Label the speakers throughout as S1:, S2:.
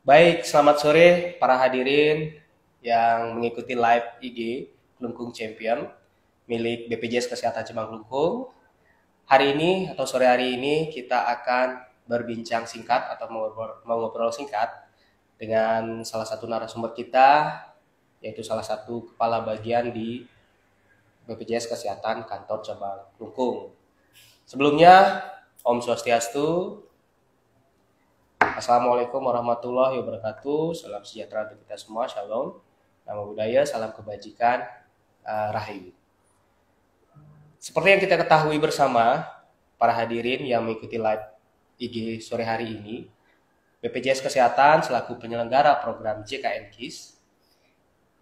S1: Baik, selamat sore para hadirin yang mengikuti live IG Klungkung Champion milik BPJS Kesehatan Cemang Klungkung. Hari ini atau sore hari ini kita akan berbincang singkat atau mengobrol singkat dengan salah satu narasumber kita, yaitu salah satu kepala bagian di BPJS Kesehatan Kantor Cabang Klungkung. Sebelumnya, Om Swastiastu, Assalamualaikum warahmatullahi wabarakatuh. Salam sejahtera untuk kita semua. Shalom. Nama budaya, salam kebajikan, rahayu. Seperti yang kita ketahui bersama, para hadirin yang mengikuti live IG sore hari ini, BPJS Kesehatan selaku penyelenggara program JKN KIS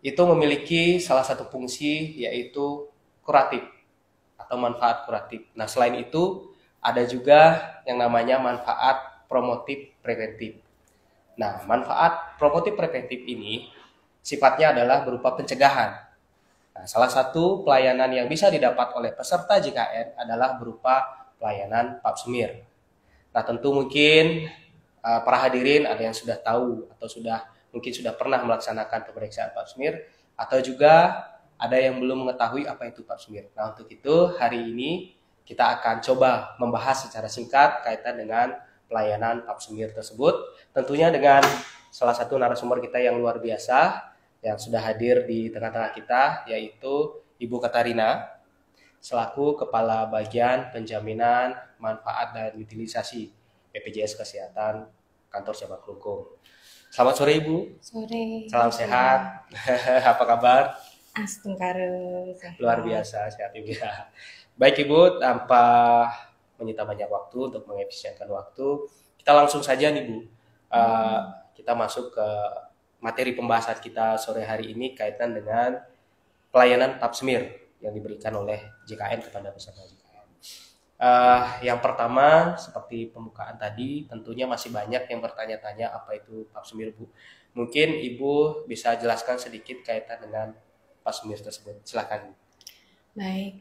S1: itu memiliki salah satu fungsi, yaitu kuratif atau manfaat kuratif. Nah, selain itu ada juga yang namanya manfaat promotif preventif. Nah, manfaat promotif preventif ini sifatnya adalah berupa pencegahan. Nah, salah satu pelayanan yang bisa didapat oleh peserta JKN adalah berupa pelayanan pap smear. Nah, tentu mungkin para hadirin ada yang sudah tahu atau mungkin sudah pernah melaksanakan pemeriksaan pap smear, atau juga ada yang belum mengetahui apa itu pap smear. Nah, untuk itu hari ini kita akan coba membahas secara singkat kaitan dengan pelayanan pap smear tersebut, tentunya dengan salah satu narasumber kita yang luar biasa yang sudah hadir di tengah-tengah kita, yaitu Ibu Katarina selaku Kepala Bagian Penjaminan Manfaat dan Utilisasi BPJS Kesehatan Kantor Cabang Klungkung. Selamat sore Ibu.
S2: Sore.
S1: Salam sehat. Apa kabar?
S2: Astungkare.
S1: Luar biasa sehat Ibu ya. Baik Ibu, tanpa menyita banyak waktu untuk mengefisienkan waktu, kita langsung saja nih Bu. Kita masuk ke materi pembahasan kita sore hari ini kaitan dengan pelayanan pap smear yang diberikan oleh JKN kepada peserta JKN. Yang pertama, seperti pembukaan tadi, tentunya masih banyak yang bertanya-tanya apa itu pap smear Bu. Mungkin Ibu bisa jelaskan sedikit kaitan dengan pap smear tersebut. Silakan.
S2: Baik,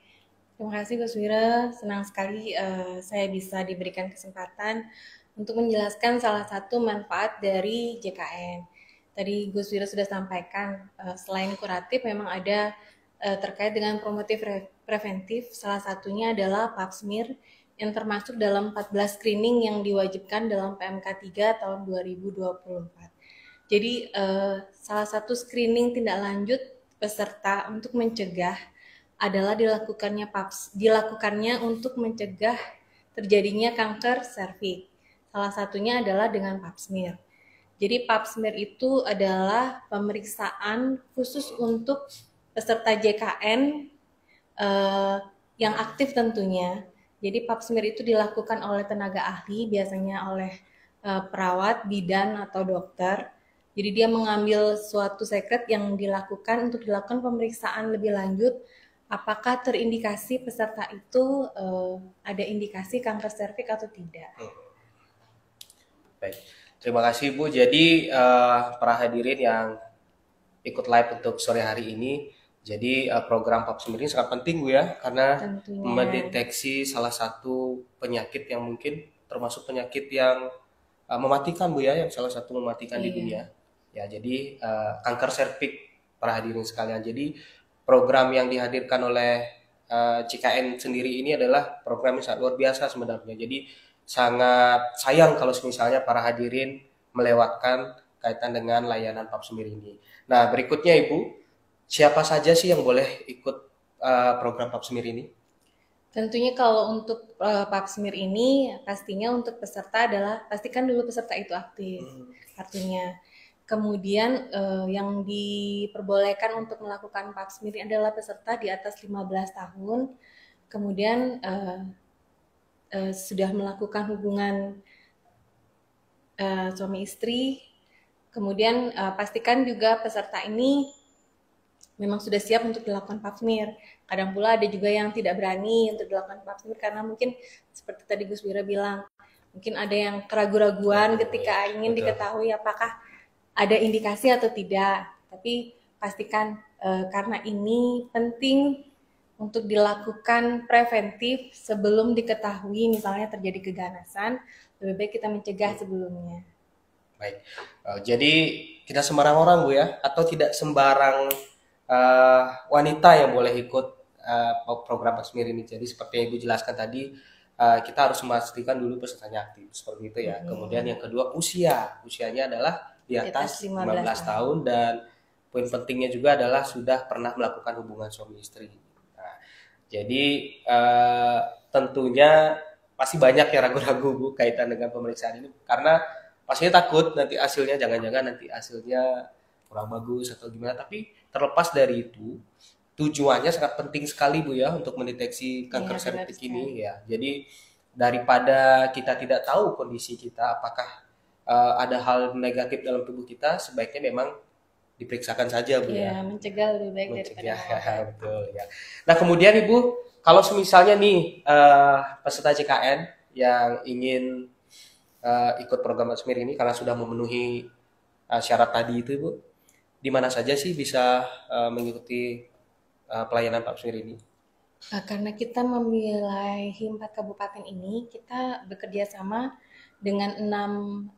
S2: terima kasih Gus Wira. Senang sekali saya bisa diberikan kesempatan untuk menjelaskan salah satu manfaat dari JKN. Tadi Gus Wira sudah sampaikan, selain kuratif memang ada terkait dengan promotif preventif. Salah satunya adalah pap smear yang termasuk dalam 14 screening yang diwajibkan dalam PMK 3 tahun 2024. Jadi salah satu screening tindak lanjut peserta untuk mencegah adalah dilakukannya untuk mencegah terjadinya kanker serviks. Salah satunya adalah dengan pap smear. Jadi pap smear itu adalah pemeriksaan khusus untuk peserta JKN yang aktif tentunya. Jadi pap smear itu dilakukan oleh tenaga ahli, biasanya oleh perawat, bidan, atau dokter. Jadi dia mengambil suatu sekret yang dilakukan untuk dilakukan pemeriksaan lebih lanjut apakah terindikasi peserta itu ada indikasi kanker serviks atau tidak.
S1: Baik, terima kasih Bu. Jadi para hadirin yang ikut live untuk sore hari ini, jadi program pap smear ini sangat penting Bu ya, karena
S2: Tentunya.
S1: mendeteksi salah satu penyakit yang mungkin termasuk penyakit yang mematikan Bu ya, yang salah satu mematikan di dunia. Ya, jadi kanker serviks para hadirin sekalian. Jadi program yang dihadirkan oleh JKN sendiri ini adalah program yang sangat luar biasa sebenarnya. Jadi sangat sayang kalau misalnya para hadirin melewatkan kaitan dengan layanan pap smear ini. Nah, berikutnya Ibu, siapa saja sih yang boleh ikut program pap smear ini?
S2: Tentunya kalau untuk pap smear ini pastinya untuk peserta adalah pastikan dulu peserta itu aktif artinya. Kemudian yang diperbolehkan untuk melakukan pap smear adalah peserta di atas 15 tahun. Kemudian sudah melakukan hubungan suami istri. Kemudian pastikan juga peserta ini memang sudah siap untuk dilakukan pap smear. Kadang pula ada juga yang tidak berani untuk dilakukan pap smear karena mungkin seperti tadi Gus Wira bilang, mungkin ada yang keraguan-raguan ketika ingin diketahui apakah ada indikasi atau tidak. Tapi pastikan karena ini penting untuk dilakukan preventif sebelum diketahui misalnya terjadi keganasan, lebih baik kita mencegah sebelumnya.
S1: Baik. Jadi tidak sembarang orang Bu ya, atau tidak sembarang wanita yang boleh ikut program Pasmir ini. Jadi seperti yang Ibu jelaskan tadi, kita harus memastikan dulu pesertanya aktif seperti itu ya. Kemudian yang kedua usianya adalah di
S2: Di atas
S1: atas
S2: 15
S1: 15 tahun dan poin pentingnya juga adalah sudah pernah melakukan hubungan suami istri. Nah, jadi tentunya pasti banyak yang ragu-ragu Bu kaitan dengan pemeriksaan ini karena pastinya takut nanti hasilnya jangan-jangan nanti hasilnya kurang bagus atau gimana. Tapi terlepas dari itu, tujuannya sangat penting sekali Bu ya untuk mendeteksi kanker
S2: Iya, benar
S1: serviks
S2: sekali.
S1: ini ya. Jadi daripada kita tidak tahu kondisi kita apakah ada hal negatif dalam tubuh kita, sebaiknya memang diperiksakan saja Bu
S2: Iya,
S1: ya.
S2: mencegah lebih baik daripada
S1: Mencegah
S2: mengobati.
S1: betul ya. Nah kemudian Ibu, kalau misalnya nih peserta JKN yang ingin ikut program Asmir ini karena sudah memenuhi syarat tadi itu Ibu, di mana saja sih bisa mengikuti pelayanan Pak Asmir ini?
S2: Karena kita memiliki 4 kabupaten ini, kita bekerja sama dengan 6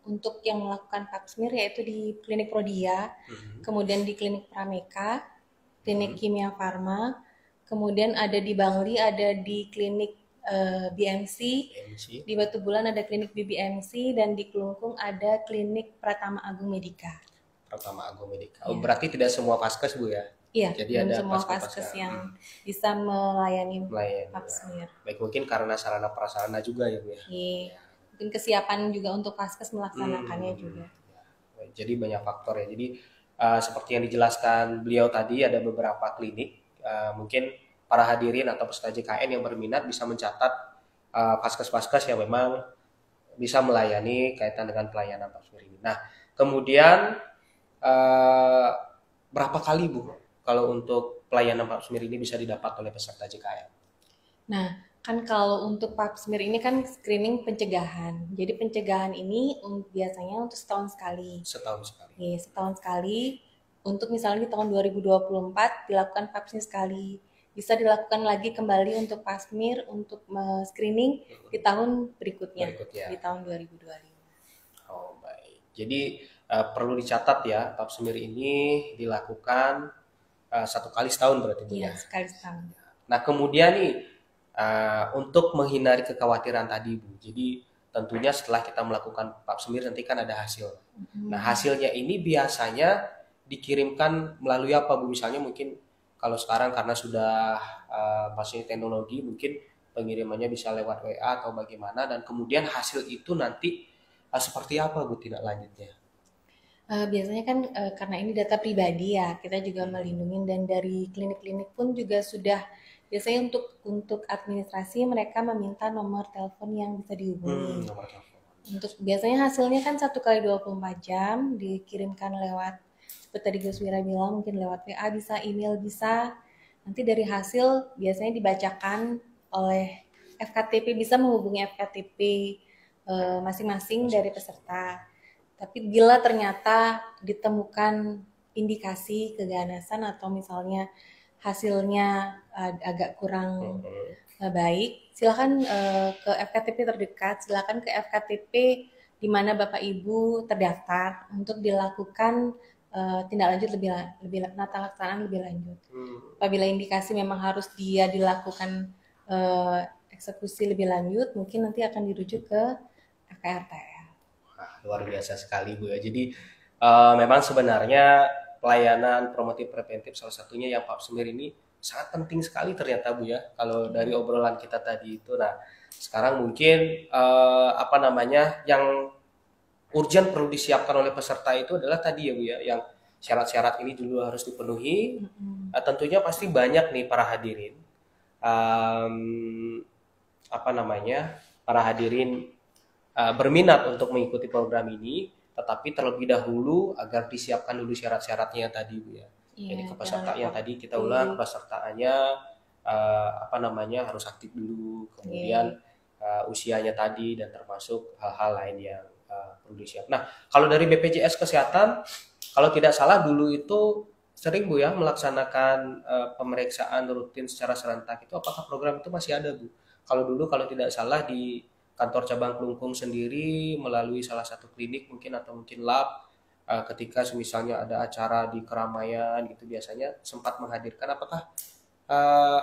S2: untuk yang melakukan pap smear yaitu di klinik Prodia, kemudian di klinik Prameka, klinik Kimia Farma, kemudian ada di Bangli, ada di klinik BMC,
S1: BMC,
S2: di Batu Bulan ada klinik BBMC, dan di Kelungkung ada klinik Pratama Agung Medika.
S1: Pratama Agung Medika.
S2: Ya.
S1: Berarti tidak semua paskes Bu ya?
S2: Iya,
S1: Jadi
S2: belum
S1: ada
S2: semua
S1: paskes-paskes
S2: vaskes yang bisa melayani
S1: lain.
S2: pap smear.
S1: Baik mungkin karena sarana prasarana juga ya Bu ya.
S2: Iya. Mungkin kesiapan juga untuk vaskes melaksanakannya juga.
S1: Baik, jadi banyak faktor ya. Jadi seperti yang dijelaskan beliau tadi ada beberapa klinik. Mungkin para hadirin atau peserta JKN yang berminat bisa mencatat vaskes-vaskes yang memang bisa melayani kaitan dengan pelayanan pap smear ini. Nah, kemudian berapa kali Bu kalau untuk pelayanan pap smear ini bisa didapat oleh peserta JKN?
S2: Nah, kan kalau untuk pap smear ini kan screening pencegahan. Jadi pencegahan ini biasanya untuk setahun sekali.
S1: Setahun sekali.
S2: Iya, setahun sekali. Untuk misalnya di tahun 2024 dilakukan pap smear sekali. Bisa dilakukan lagi kembali untuk pap smear untuk screening di tahun berikutnya. Di tahun 2025.
S1: Oh, baik. Jadi perlu dicatat ya, pap smear ini dilakukan 1 kali setahun berarti Bu
S2: Iya,
S1: ya.
S2: sekali setahun.
S1: Nah, kemudian nih untuk menghindari kekhawatiran tadi Bu. Jadi tentunya setelah kita melakukan pap smear nanti kan ada hasil. Nah, hasilnya ini biasanya dikirimkan melalui apa Bu? Misalnya mungkin kalau sekarang karena sudah masih teknologi mungkin pengirimannya bisa lewat WA atau bagaimana dan kemudian hasil itu nanti seperti apa Bu tindak lanjutnya?
S2: Biasanya kan karena ini data pribadi ya, kita juga melindungi, dan dari klinik-klinik pun juga sudah biasanya untuk administrasi mereka meminta nomor telepon yang bisa dihubungi.
S1: Nomor telepon.
S2: Untuk biasanya hasilnya kan 1 kali 24 jam dikirimkan lewat seperti tadi Gus Wira bilang, mungkin lewat WA bisa, email bisa. Nanti dari hasil biasanya dibacakan oleh FKTP, bisa menghubungi FKTP masing-masing dari peserta. Tapi bila ternyata ditemukan indikasi keganasan atau misalnya hasilnya agak kurang baik, silakan ke FKTP terdekat, silakan ke FKTP di mana Bapak Ibu terdaftar untuk dilakukan tindak lanjut lebih pelaksanaan lebih lanjut. Apabila indikasi memang harus dia dilakukan eksekusi lebih lanjut, mungkin nanti akan dirujuk ke FKRTL.
S1: Luar biasa sekali Bu ya. Jadi memang sebenarnya pelayanan promotif preventif salah satunya yang pap smear ini sangat penting sekali ternyata Bu ya. Kalau dari obrolan kita tadi itu, nah sekarang mungkin yang urgent perlu disiapkan oleh peserta itu adalah tadi ya Bu ya, yang syarat-syarat ini dulu harus dipenuhi. Tentunya pasti banyak nih para hadirin, para hadirin berminat untuk mengikuti program ini, tetapi terlebih dahulu agar disiapkan dulu syarat-syaratnya tadi Bu ya. Jadi kepesertaan yang tadi kita ulang, kepesertaannya harus aktif dulu, kemudian usianya tadi dan termasuk hal-hal lain yang perlu disiap. Nah, kalau dari BPJS Kesehatan, kalau tidak salah dulu itu sering Bu ya melaksanakan pemeriksaan rutin secara serentak itu, apakah program itu masih ada Bu? Kalau dulu kalau tidak salah di kantor cabang Kelungkung sendiri melalui salah satu klinik mungkin atau mungkin lab ketika misalnya ada acara di keramaian gitu biasanya sempat menghadirkan, apakah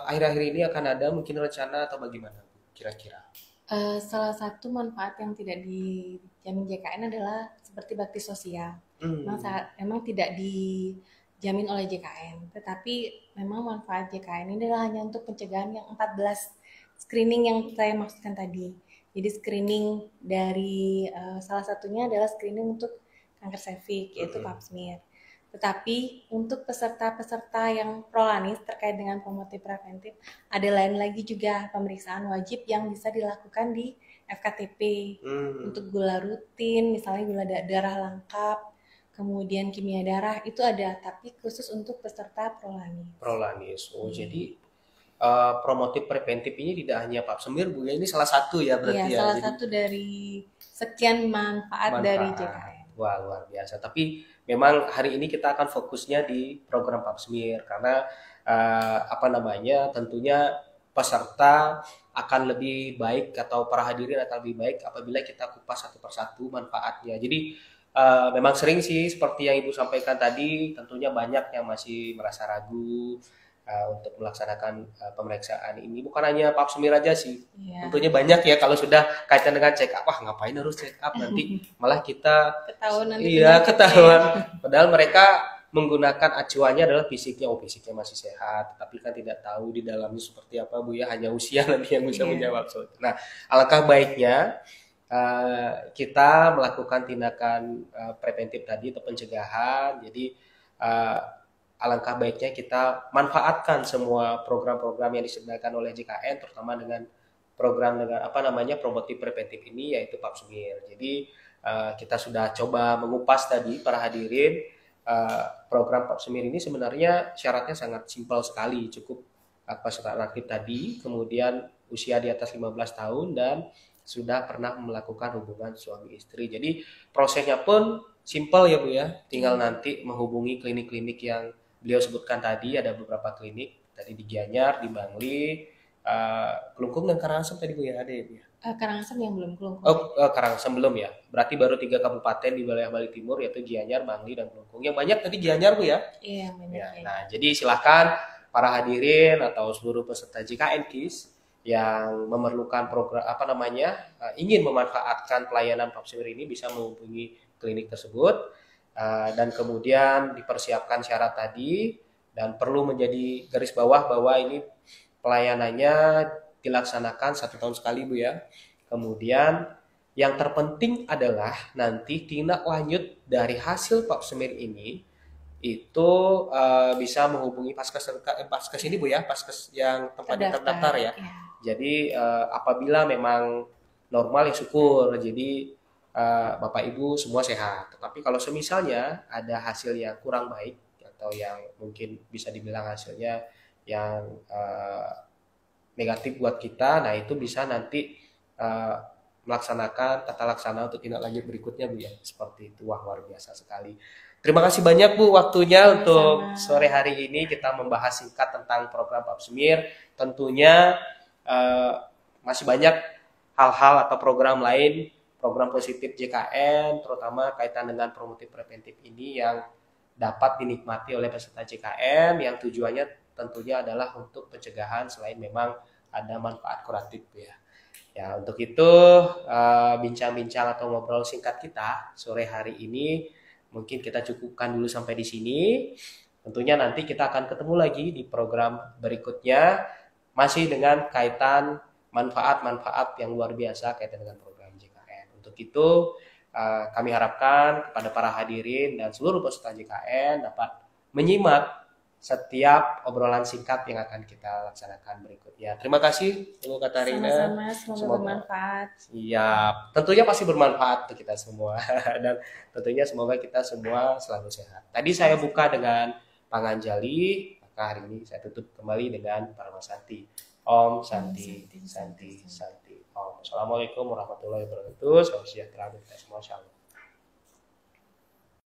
S1: akhir-akhir ini akan ada mungkin rencana atau bagaimana Bu, kira-kira?
S2: Salah satu manfaat yang tidak dijamin JKN adalah seperti bakti sosial. Memang tidak dijamin oleh JKN, tetapi memang manfaat JKN ini adalah hanya untuk pencegahan yang 14 screening yang saya maksudkan tadi. Jadi screening dari salah satunya adalah screening untuk kanker serviks yaitu pap smear. Tetapi untuk peserta-peserta yang prolanis terkait dengan promotif preventif, ada lain lagi juga pemeriksaan wajib yang bisa dilakukan di FKTP untuk gula rutin, misalnya gula darah lengkap, kemudian kimia darah itu ada, tapi khusus untuk peserta prolanis.
S1: Prolanis. Jadi promotif preventif ini tidak hanya pap smear Bu ya, ini salah satu ya berarti ya.
S2: Salah satu dari sekian manfaat dari JKN.
S1: Wah, luar biasa. Tapi memang hari ini kita akan fokusnya di program pap smear karena tentunya peserta akan lebih baik atau para hadirin akan lebih baik apabila kita kupas satu persatu manfaatnya. Jadi memang sering sih seperti yang Ibu sampaikan tadi, tentunya banyak yang masih merasa ragu untuk melaksanakan pemeriksaan ini. Bukan hanya pap smear aja sih, tentunya banyak ya kalau sudah kaitan dengan check up, wah ngapain harus check up nanti malah kita ketahuan. Padahal mereka menggunakan acuannya adalah fisiknya, fisiknya masih sehat, tapi kan tidak tahu di dalamnya seperti apa Bu ya, hanya usia nanti yang bisa menjawab soal itu. Nah, alangkah baiknya kita melakukan tindakan preventif tadi atau pencegahan. Jadi alangkah baiknya kita manfaatkan semua program-program yang disediakan oleh JKN, terutama dengan program dengan promotif preventif ini yaitu pap smear. Jadi kita sudah coba mengupas tadi para hadirin, program pap smear ini sebenarnya syaratnya sangat simpel sekali, cukup peserta aktif tadi, kemudian usia di atas 15 tahun dan sudah pernah melakukan hubungan suami istri. Jadi prosesnya pun simpel ya Bu ya, tinggal nanti menghubungi klinik-klinik yang beliau sebutkan tadi, ada beberapa klinik tadi di Gianyar, di Bangli, Kelungkung dan Karangasem tadi Bu ya, ada ya Bu ya?
S2: Karangasem yang belum Kelungkung.
S1: Karangasem belum ya. Berarti baru 3 kabupaten di wilayah Bali Timur yaitu Gianyar, Bangli dan Kelungkung. Yang banyak tadi Gianyar Bu ya?
S2: Iya, banyak. Ya.
S1: Nah, jadi silakan para hadirin atau seluruh peserta JKN KIS yang memerlukan program ingin memanfaatkan pelayanan pap smear ini bisa menghubungi klinik tersebut. Dan kemudian dipersiapkan syarat tadi dan perlu menjadi garis bawah bahwa ini pelayanannya dilaksanakan 1 tahun sekali Bu ya. Kemudian yang terpenting adalah nanti tindak lanjut dari hasil pap smear ini itu bisa menghubungi paskes ini Bu ya, paskes yang tempatnya terdaftar ya. Jadi apabila memang normal ya syukur. Jadi Bapak Ibu semua sehat. Tetapi kalau semisalnya ada hasil yang kurang baik atau yang mungkin bisa dibilang hasilnya yang negatif buat kita, nah itu bisa nanti melaksanakan tata laksana untuk tindak lanjut berikutnya Bu ya. Seperti itu. Wah, luar biasa sekali. Terima kasih banyak Bu waktunya untuk sore hari ini kita membahas singkat tentang program pap smear. Tentunya masih banyak hal-hal atau program lain, program positif JKN, terutama kaitan dengan promotif preventif ini yang dapat dinikmati oleh peserta JKN, yang tujuannya tentunya adalah untuk pencegahan selain memang ada manfaat kuratif ya. Ya, untuk itu bincang-bincang atau ngobrol singkat kita sore hari ini mungkin kita cukupkan dulu sampai di sini. Tentunya nanti kita akan ketemu lagi di program berikutnya masih dengan kaitan manfaat-manfaat yang luar biasa kaitan dengan program JKN. Untuk itu kami harapkan kepada para hadirin dan seluruh peserta JKN dapat menyimak setiap obrolan singkat yang akan kita laksanakan berikutnya. Terima kasih Bu Katarina.
S2: Sama-sama, semoga bermanfaat.
S1: Iya, tentunya pasti bermanfaat untuk kita semua dan tentunya semoga kita semua selalu sehat. Tadi saya buka dengan Panganjali, maka hari ini saya tutup kembali dengan Paramasanti. Om Santi, Santi, Santi. Om. Assalamualaikum warahmatullahi wabarakatuh. Salam sejahtera untuk kita semua. Shalom.